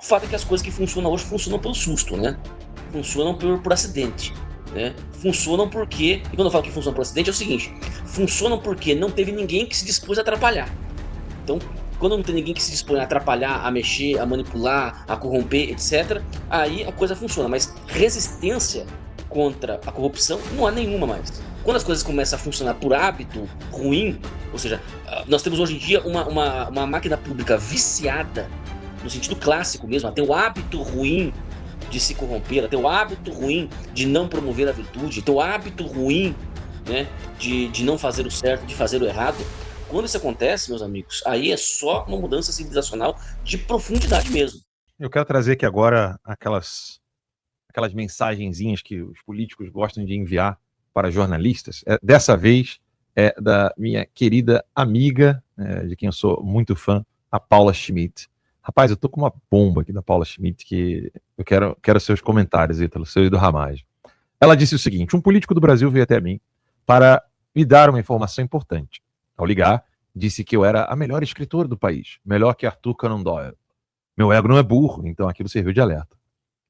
O fato é que as coisas que funcionam hoje funcionam pelo susto, né? Funcionam por acidente, né? Funcionam porque, e quando eu falo que funcionam por acidente, é o seguinte: funcionam porque não teve ninguém que se dispôs a atrapalhar. Então, quando não tem ninguém que se dispõe a atrapalhar, a mexer, a manipular, a corromper, etc., aí a coisa funciona. Mas resistência contra a corrupção não há nenhuma mais. Quando as coisas começam a funcionar por hábito ruim, ou seja, nós temos hoje em dia uma máquina pública viciada, no sentido clássico mesmo, ela tem o hábito ruim de se corromper, ela tem o hábito ruim de não promover a virtude, tem o hábito ruim, né, de não fazer o certo, de fazer o errado. Quando isso acontece, meus amigos, aí é só uma mudança civilizacional de profundidade mesmo. Eu quero trazer aqui agora aquelas mensagenzinhas que os políticos gostam de enviar para jornalistas. Dessa vez é da minha querida amiga, de quem eu sou muito fã, a Paula Schmidt. Rapaz, eu tô com uma bomba aqui da Paula Schmidt que eu quero seus comentários, Ítalo, seu e do Ramage. Ela disse o seguinte: um político do Brasil veio até mim para me dar uma informação importante. Ao ligar, disse que eu era a melhor escritora do país, melhor que Arthur Conan Doyle. Meu ego não é burro, então aquilo serviu de alerta.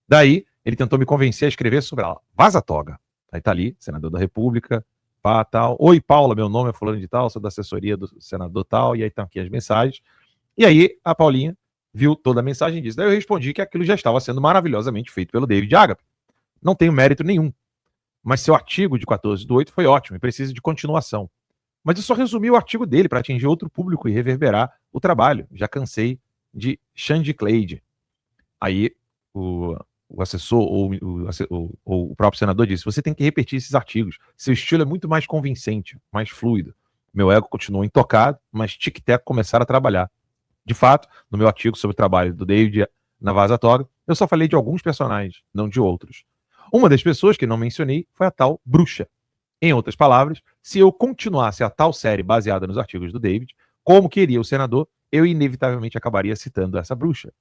Daí, ele tentou me convencer a escrever sobre ela. Vaza Toga. Aí tá ali, senador da República, pá, tal. Oi, Paula, meu nome é fulano de tal, sou da assessoria do senador tal, e aí estão aqui as mensagens. E aí, a Paulinha viu toda a mensagem e disse. Daí eu respondi que aquilo já estava sendo maravilhosamente feito pelo David Agape. Não tenho mérito nenhum. Mas seu artigo de 14/8 foi ótimo e precisa de continuação. Mas eu só resumi o artigo dele para atingir outro público e reverberar o trabalho. Já cansei de Xande Cleide. Aí o assessor ou o próprio senador disse: você tem que repetir esses artigos. Seu estilo é muito mais convincente, mais fluido. Meu ego continuou intocado, mas tic-tac começaram a trabalhar. De fato, no meu artigo sobre o trabalho do David na Vaza Toga, eu só falei de alguns personagens, não de outros. Uma das pessoas que não mencionei foi a tal bruxa. Em outras palavras, se eu continuasse a tal série baseada nos artigos do David, como queria o senador, eu inevitavelmente acabaria citando essa bruxa.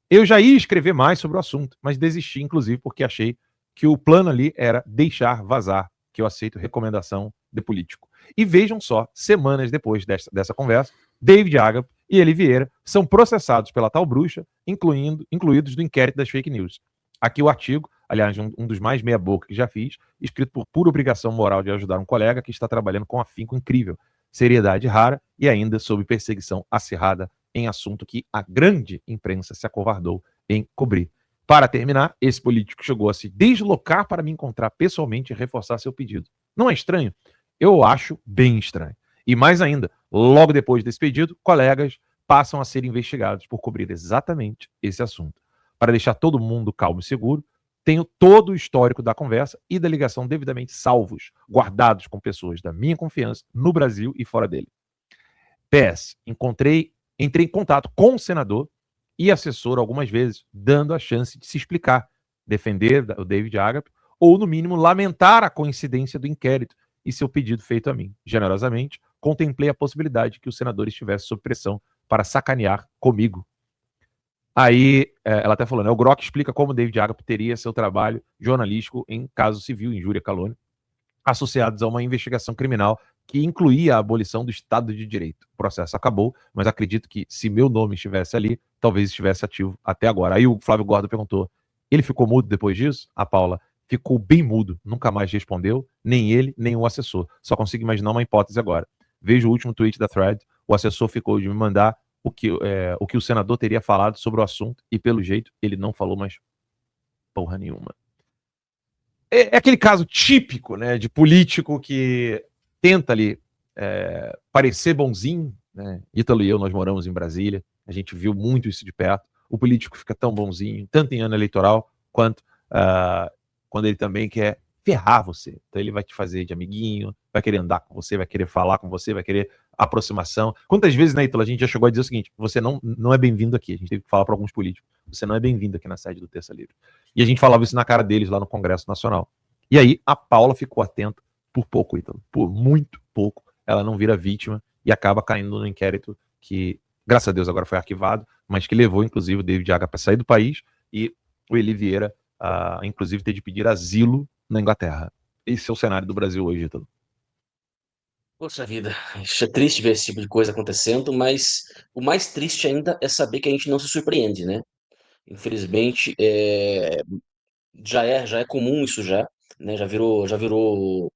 Eu já ia escrever mais sobre o assunto, mas desisti, inclusive, porque achei que o plano ali era deixar vazar, que eu aceito recomendação de político. E vejam só, semanas depois dessa conversa, David Agape e Eli Vieira são processados pela tal bruxa, incluídos do inquérito das fake news. Aqui o artigo, aliás, um dos mais meia-boca que já fiz, escrito por pura obrigação moral de ajudar um colega que está trabalhando com afinco incrível, seriedade rara e ainda sob perseguição acirrada em assunto que a grande imprensa se acovardou em cobrir. Para terminar, esse político chegou a se deslocar para me encontrar pessoalmente e reforçar seu pedido. Não é estranho? Eu acho bem estranho. E mais ainda, logo depois desse pedido, colegas passam a ser investigados por cobrir exatamente esse assunto. Para deixar todo mundo calmo e seguro, tenho todo o histórico da conversa e da ligação devidamente salvos, guardados com pessoas da minha confiança no Brasil e fora dele. PS, entrei em contato com o senador e assessor algumas vezes, dando a chance de se explicar, defender o David Agape, ou, no mínimo, lamentar a coincidência do inquérito e seu pedido feito a mim. Generosamente, contemplei a possibilidade que o senador estivesse sob pressão para sacanear comigo. Aí, ela até falando, o Grok explica como o David Agape teria seu trabalho jornalístico em caso civil, injúria, calúnia, associados a uma investigação criminal que incluía a abolição do Estado de Direito. O processo acabou, mas acredito que se meu nome estivesse ali, talvez estivesse ativo até agora. Aí o Flávio Gordo perguntou, ele ficou mudo depois disso? A Paula ficou bem mudo, nunca mais respondeu, nem ele, nem o assessor. Só consigo imaginar uma hipótese agora. Vejo o último tweet da thread, o assessor ficou de me mandar o que o senador teria falado sobre o assunto e, pelo jeito, ele não falou mais porra nenhuma. É aquele caso típico, né, de político que tenta ali parecer bonzinho, né? Ítalo e eu, nós moramos em Brasília, a gente viu muito isso de perto. O político fica tão bonzinho, tanto em ano eleitoral, quanto quando ele também quer ferrar você. Então ele vai te fazer de amiguinho, vai querer andar com você, vai querer falar com você, vai querer aproximação. Quantas vezes, né, Ítalo, a gente já chegou a dizer o seguinte, você não é bem-vindo aqui. A gente teve que falar para alguns políticos, você não é bem-vindo aqui na sede do Terça Livre. E a gente falava isso na cara deles lá no Congresso Nacional. E aí a Paula ficou atenta por pouco, Ítalo, por muito pouco. Ela não vira vítima e acaba caindo no inquérito que, graças a Deus, agora foi arquivado, mas que levou, inclusive, o David Agape a sair do país e o Eli Vieira inclusive, ter de pedir asilo na Inglaterra. Esse é o cenário do Brasil hoje, Ítalo. Poxa vida, é triste ver esse tipo de coisa acontecendo, mas o mais triste ainda é saber que a gente não se surpreende, né? Infelizmente, já é comum isso já, né? Já virou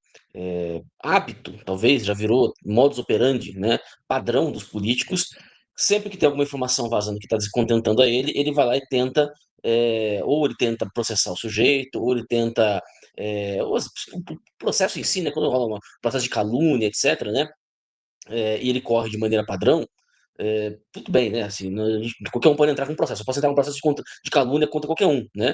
hábito, talvez, já virou modus operandi, né? Padrão dos políticos. Sempre que tem alguma informação vazando que está descontentando a ele, ele vai lá e tenta, ou ele tenta processar o sujeito, ou ele tenta, o processo em si, né? Quando rola um processo de calúnia, etc., né? E ele corre de maneira padrão, tudo bem, né? Assim, qualquer um pode entrar com um processo. Eu posso entrar com um processo de calúnia contra qualquer um, né?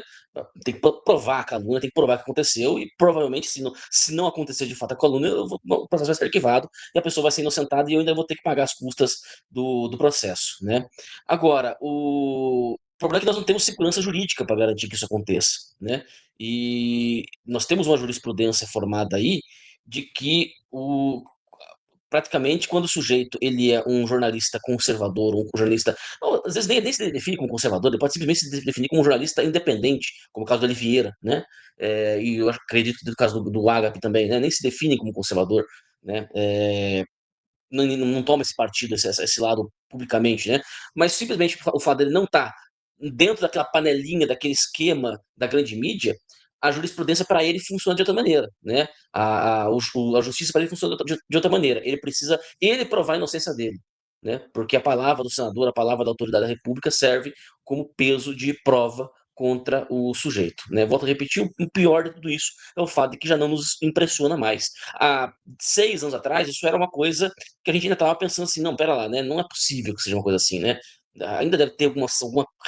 Tem que provar a calúnia, tem que provar que aconteceu e provavelmente, se não acontecer de fato a calúnia, o processo vai ser arquivado e a pessoa vai ser inocentada e eu ainda vou ter que pagar as custas do processo, né? Agora, o problema é que nós não temos segurança jurídica para garantir que isso aconteça, né? E nós temos uma jurisprudência formada aí de que praticamente quando o sujeito ele é um jornalista conservador, um jornalista, ou, às vezes nem se define como conservador, ele pode simplesmente se definir como um jornalista independente, como o caso do Oliveira, né? E eu acredito que no caso do Agape também, né? Nem se define como conservador, né? Não toma esse partido, esse lado publicamente, né? Mas simplesmente o fato dele não estar dentro daquela panelinha, daquele esquema da grande mídia, a jurisprudência para ele funciona de outra maneira, né? A justiça para ele funciona de outra maneira. Ele precisa provar a inocência dele, né? Porque a palavra do senador, a palavra da autoridade da República serve como peso de prova contra o sujeito, né? Volto a repetir, o pior de tudo isso é o fato de que já não nos impressiona mais. Há 6 anos atrás, isso era uma coisa que a gente ainda estava pensando assim, não, pera lá, né? Não é possível que seja uma coisa assim, né? Ainda deve ter alguma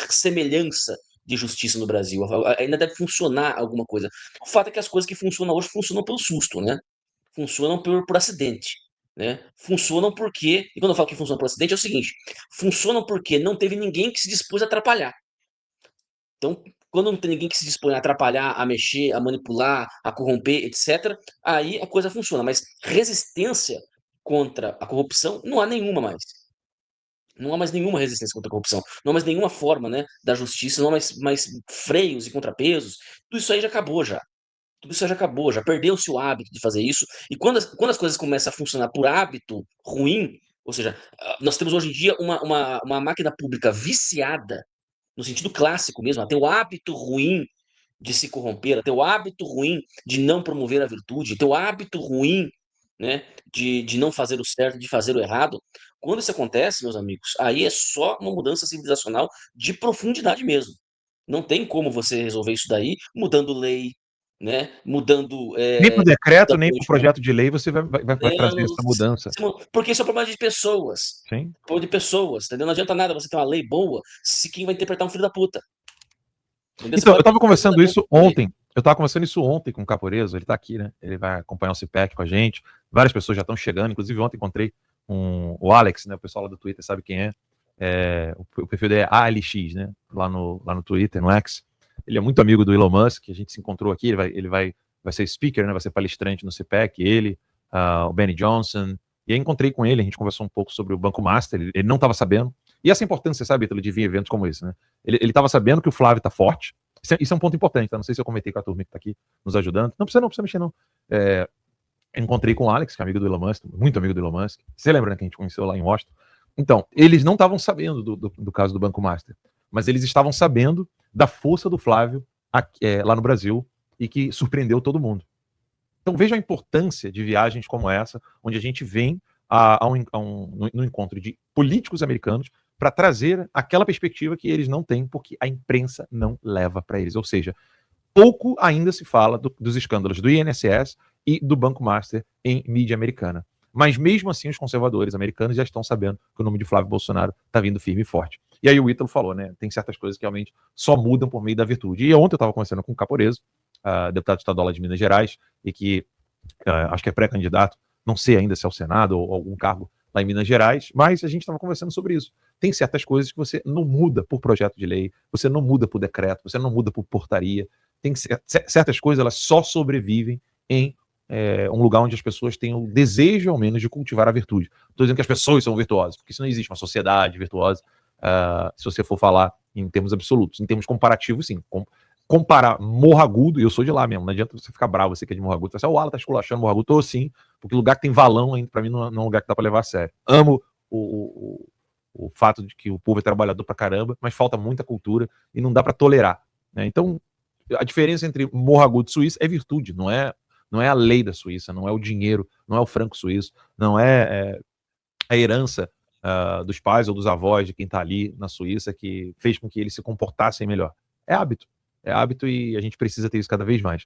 semelhança de justiça no Brasil, ainda deve funcionar alguma coisa. O fato é que as coisas que funcionam hoje funcionam pelo susto, né? Funcionam por acidente, né? Funcionam porque, e quando eu falo que funciona por acidente, é o seguinte: funcionam porque não teve ninguém que se dispôs a atrapalhar. Então, quando não tem ninguém que se dispõe a atrapalhar, a mexer, a manipular, a corromper, etc., aí a coisa funciona. Mas resistência contra a corrupção não há nenhuma mais. Não há mais nenhuma resistência contra a corrupção. Não há mais nenhuma forma, né, da justiça, não há mais freios e contrapesos. Tudo isso aí já acabou já. Tudo isso já acabou, já perdeu-se o hábito de fazer isso. E quando as coisas começam a funcionar por hábito ruim, ou seja, nós temos hoje em dia uma máquina pública viciada no sentido clássico mesmo, ela tem o hábito ruim de se corromper, ela tem o hábito ruim de não promover a virtude, tem o hábito ruim, né, de não fazer o certo, de fazer o errado. Quando isso acontece, meus amigos, aí é só uma mudança civilizacional de profundidade mesmo. Não tem como você resolver isso daí mudando lei, né, mudando Nem por decreto, nem por política. projeto de lei você vai trazer essa mudança. Porque isso é um problema de pessoas. Sim. Problema de pessoas, entendeu? Não adianta nada você ter uma lei boa se quem vai interpretar é um filho da puta. Entendeu? Você Então, eu pode estava conversando perfeitamente isso ontem. Eu estava conversando isso ontem com o Caporeso, ele está aqui, né? Ele vai acompanhar o CPEC com a gente. Várias pessoas já estão chegando, inclusive ontem encontrei o Alex, né? O pessoal lá do Twitter sabe quem é. O perfil dele é ALX, né? Lá no Twitter, no X. Ele é muito amigo do Elon Musk, a gente se encontrou aqui, ele vai ser speaker, né? Vai ser palestrante no CPEC, ele, o Benny Johnson. E aí encontrei com ele, a gente conversou um pouco sobre o Banco Master, ele não estava sabendo. E essa importância, sabe, Ítalo, de vir em eventos como esse, né? Ele estava sabendo que o Flávio está forte. Isso é um ponto importante, tá? Não sei se eu comentei com a turma que está aqui nos ajudando. Não precisa mexer, não. Encontrei com o Alex, que é amigo do Elon Musk, muito amigo do Elon Musk. Você lembra, né, que a gente conheceu lá em Washington? Então, eles não estavam sabendo do caso do Banco Master, mas eles estavam sabendo da força do Flávio aqui, lá no Brasil e que surpreendeu todo mundo. Então, veja a importância de viagens como essa, onde a gente vem no encontro de políticos americanos para trazer aquela perspectiva que eles não têm, porque a imprensa não leva para eles. Ou seja, pouco ainda se fala dos escândalos do INSS e do Banco Master em mídia americana. Mas mesmo assim, os conservadores americanos já estão sabendo que o nome de Flávio Bolsonaro está vindo firme e forte. E aí o Ítalo falou, né? Tem certas coisas que realmente só mudam por meio da virtude. E ontem eu estava conversando com o Caporeso, deputado estadual de Minas Gerais, e que acho que é pré-candidato, não sei ainda se é ao Senado ou algum cargo lá em Minas Gerais, mas a gente estava conversando sobre isso. Tem certas coisas que você não muda por projeto de lei, você não muda por decreto, você não muda por portaria. Tem certas coisas, elas só sobrevivem em um lugar onde as pessoas têm o desejo, ao menos, de cultivar a virtude. Estou dizendo que as pessoas são virtuosas, porque isso não existe uma sociedade virtuosa, se você for falar em termos absolutos. Em termos comparativos, sim. Comparar Morro Agudo, e eu sou de lá mesmo, não adianta você ficar bravo, você que é de Morro Agudo, você fala, o Alan tá esculachando Morro Agudo, tô sim, porque lugar que tem valão, pra mim, não é um lugar que dá pra levar a sério. Amo o o fato de que o povo é trabalhador pra caramba, mas falta muita cultura e não dá para tolerar, né? Então, a diferença entre morro agudo e Suíça é virtude, não é a lei da Suíça, não é o dinheiro, não é o franco suíço, não é a herança dos pais ou dos avós de quem está ali na Suíça que fez com que eles se comportassem melhor. É hábito e a gente precisa ter isso cada vez mais.